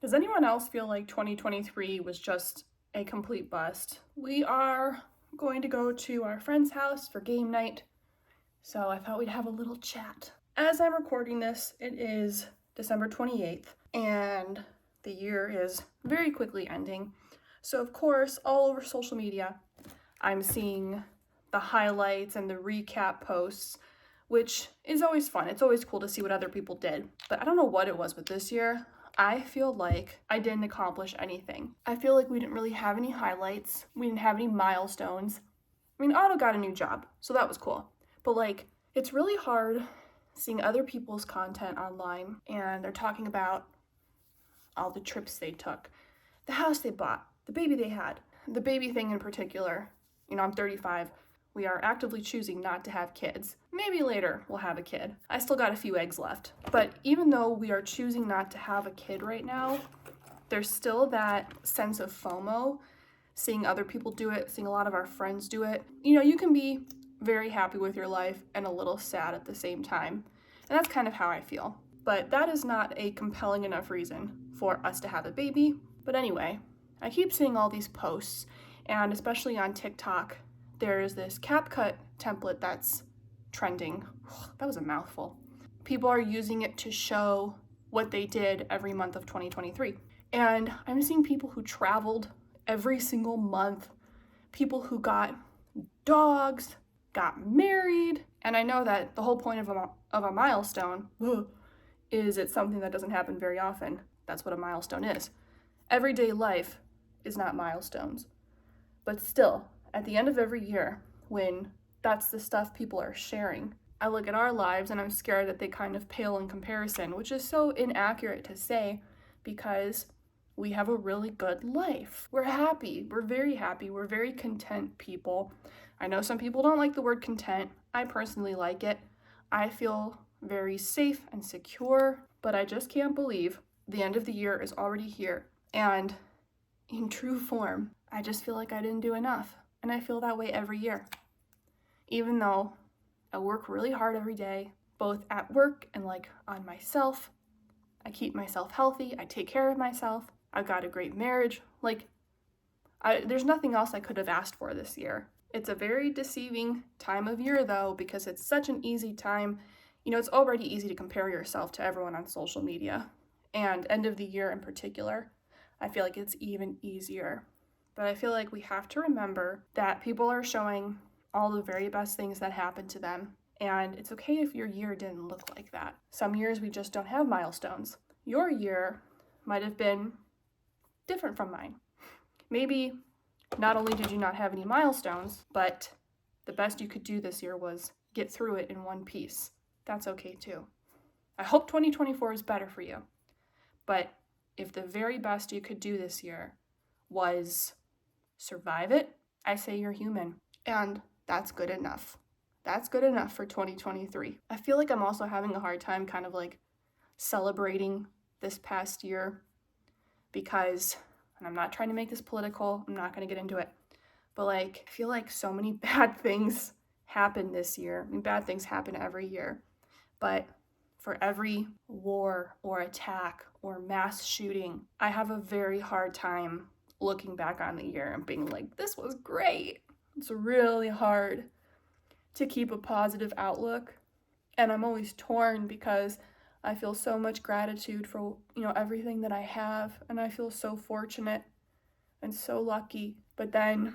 Does anyone else feel like 2023 was just a complete bust? We are going to go to our friend's house for game night, so I thought we'd have a little chat. As I'm recording this, it is December 28th, and the year is very quickly ending. So of course, all over social media, I'm seeing the highlights and the recap posts, which is always fun. It's always cool to see what other people did. But I don't know what it was with this year. I feel like I didn't accomplish anything. I feel like we didn't really have any highlights. We didn't have any milestones. I mean, Otto got a new job, so that was cool. But like, it's really hard seeing other people's content online, and they're talking about all the trips they took, the house they bought, the baby they had. The baby thing in particular, I'm 35. We are actively choosing not to have kids. Maybe later we'll have a kid. I still got a few eggs left. But even though we are choosing not to have a kid right now, there's still that sense of FOMO, seeing other people do it, seeing a lot of our friends do it. You can be very happy with your life and a little sad at the same time. And that's kind of how I feel. But that is not a compelling enough reason for us to have a baby. But anyway, I keep seeing all these posts, and especially on TikTok, there's this CapCut template that's trending. That was a mouthful. People are using it to show what they did every month of 2023. And I'm seeing people who traveled every single month, people who got dogs, got married. And I know that the whole point of a milestone is it's something that doesn't happen very often. That's what a milestone is. Everyday life is not milestones. But still, at the end of every year, when that's the stuff people are sharing, I look at our lives and I'm scared that they kind of pale in comparison, which is so inaccurate to say because we have a really good life. We're happy. We're very happy. We're very content people. I know some people don't like the word content. I personally like it. I feel very safe and secure, but I just can't believe the end of the year is already here. And in true form, I just feel like I didn't do enough. And I feel that way every year. Even though I work really hard every day, both at work and on myself. I keep myself healthy. I take care of myself. I've got a great marriage. There's nothing else I could have asked for this year. It's a very deceiving time of year though, because it's such an easy time. It's already easy to compare yourself to everyone on social media. And end of the year in particular, I feel like it's even easier. But I feel like we have to remember that people are showing all the very best things that happened to them. And it's okay if your year didn't look like that. Some years we just don't have milestones. Your year might have been different from mine. Maybe not only did you not have any milestones, but the best you could do this year was get through it in one piece. That's okay too. I hope 2024 is better for you. But if the very best you could do this year was survive it, I say you're human. And that's good enough. That's good enough for 2023. I feel like I'm also having a hard time kind of celebrating this past year because, and I'm not trying to make this political, I'm not going to get into it, but I feel like so many bad things happened this year. I mean, bad things happen every year, but for every war or attack or mass shooting, I have a very hard time looking back on the year and being like, this was great. It's really hard to keep a positive outlook. And I'm always torn because I feel so much gratitude for, everything that I have. And I feel so fortunate and so lucky. But then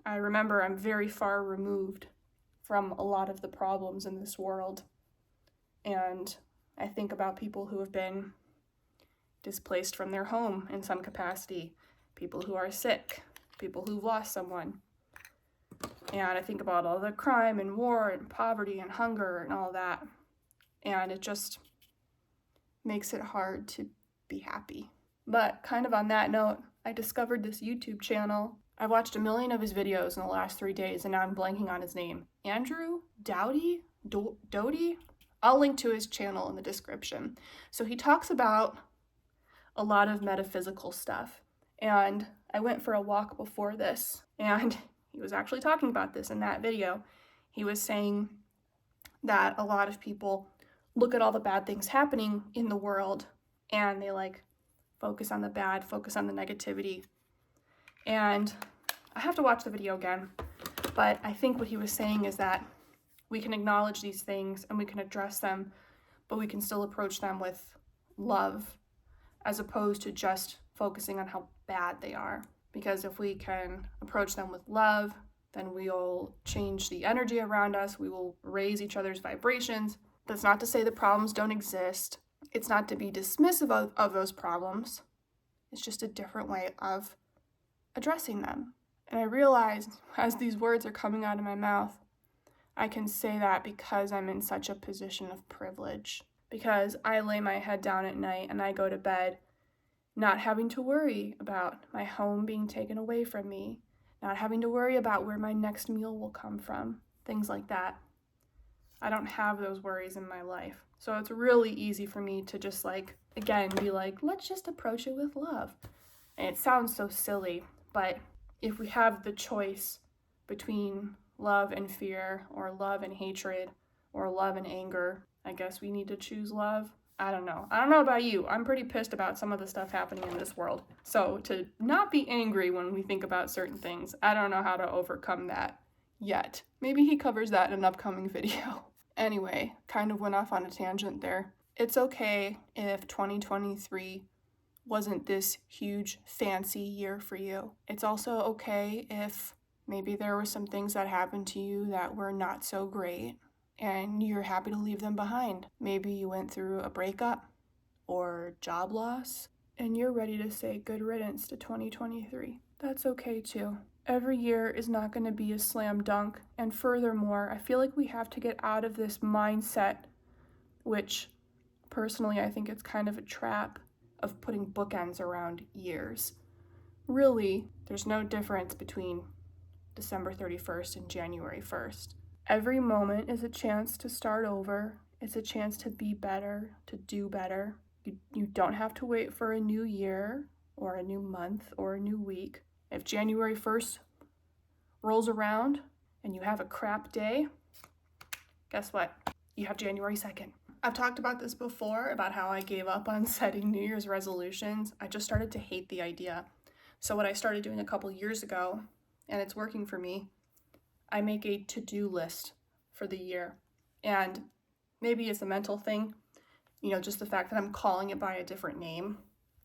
I remember I'm very far removed from a lot of the problems in this world. And I think about people who have been displaced from their home in some capacity, people who are sick, people who've lost someone. And I think about all the crime and war and poverty and hunger and all that. And it just makes it hard to be happy. But kind of on that note, I discovered this YouTube channel. I watched 1 million of his videos in the last 3 days, and now I'm blanking on his name. Andrew Doughty? Doughty? I'll link to his channel in the description. So he talks about a lot of metaphysical stuff. And I went for a walk before this, and he was actually talking about this in that video. He was saying that a lot of people look at all the bad things happening in the world and they focus on the bad, focus on the negativity. And I have to watch the video again, but I think what he was saying is that we can acknowledge these things and we can address them, but we can still approach them with love as opposed to just focusing on how bad they are. Because if we can approach them with love, then we'll change the energy around us. We will raise each other's vibrations. That's not to say the problems don't exist. It's not to be dismissive of those problems. It's just a different way of addressing them. And I realize as these words are coming out of my mouth, I can say that because I'm in such a position of privilege. Because I lay my head down at night and I go to bed not having to worry about my home being taken away from me, not having to worry about where my next meal will come from, things like that. I don't have those worries in my life. So it's really easy for me to just again, be like, let's just approach it with love. And it sounds so silly, but if we have the choice between love and fear, or love and hatred, or love and anger, I guess we need to choose love. I don't know about you. I'm pretty pissed about some of the stuff happening in this world. So to not be angry when we think about certain things, I don't know how to overcome that yet. Maybe he covers that in an upcoming video. Anyway, kind of went off on a tangent there. It's okay if 2023 wasn't this huge fancy year for you. It's also okay if maybe there were some things that happened to you that were not so great and you're happy to leave them behind. Maybe you went through a breakup or job loss and you're ready to say good riddance to 2023. That's okay too. Every year is not going to be a slam dunk, and furthermore, I feel like we have to get out of this mindset, which personally I think it's kind of a trap, of putting bookends around years. Really, there's no difference between December 31st and January 1st. Every moment is a chance to start over. It's a chance to be better, to do better. You don't have to wait for a new year or a new month or a new week. If January 1st rolls around and you have a crap day, guess what? You have January 2nd. I've talked about this before, about how I gave up on setting New Year's resolutions. I just started to hate the idea. So what I started doing a couple years ago, and it's working for me, I make a to-do list for the year. And maybe it's a mental thing, just the fact that I'm calling it by a different name.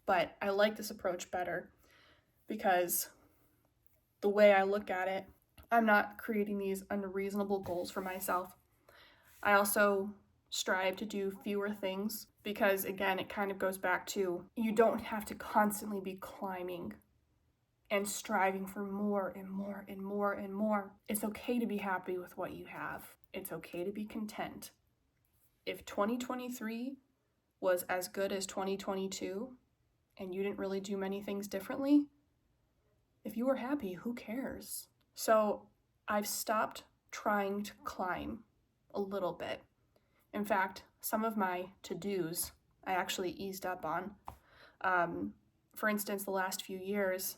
But I like this approach better because the way I look at it, I'm not creating these unreasonable goals for myself. I also strive to do fewer things because, again, it kind of goes back to you don't have to constantly be climbing and striving for more and more and more and more. It's okay to be happy with what you have. It's okay to be content. If 2023 was as good as 2022 and you didn't really do many things differently, if you were happy, who cares? So I've stopped trying to climb a little bit. In fact, some of my to-dos I actually eased up on. For instance, the last few years,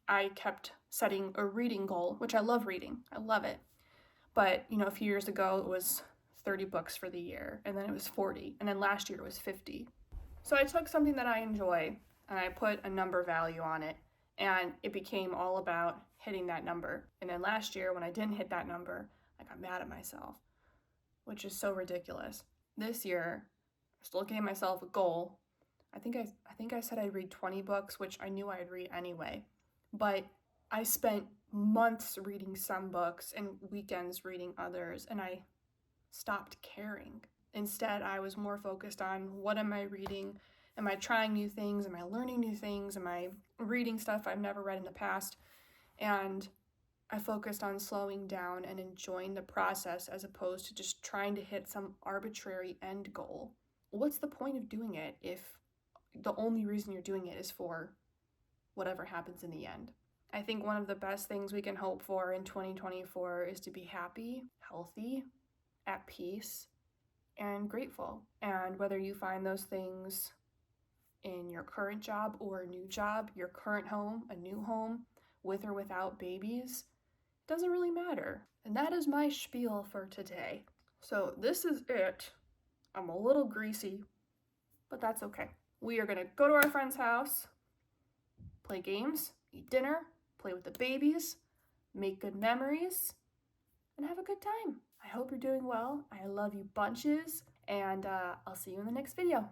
I kept setting a reading goal, which I love reading. I love it. But, a few years ago, it was 30 books for the year, and then it was 40, and then last year it was 50. So I took something that I enjoy, and I put a number value on it, and it became all about hitting that number. And then last year, when I didn't hit that number, I got mad at myself, which is so ridiculous. This year, I still gave myself a goal. I think I said I'd read 20 books, which I knew I'd read anyway. But I spent months reading some books and weekends reading others, and I stopped caring. Instead, I was more focused on what am I reading? Am I trying new things? Am I learning new things? Am I reading stuff I've never read in the past? And I focused on slowing down and enjoying the process as opposed to just trying to hit some arbitrary end goal. What's the point of doing it if the only reason you're doing it is for whatever happens in the end? I think one of the best things we can hope for in 2024 is to be happy, healthy, at peace, and grateful. And whether you find those things in your current job or a new job, your current home, a new home, with or without babies, doesn't really matter. And that is my spiel for today. So this is it. I'm a little greasy, but that's okay. We are gonna go to our friend's house, play games, eat dinner, play with the babies, make good memories, and have a good time. I hope you're doing well. I love you bunches, and I'll see you in the next video.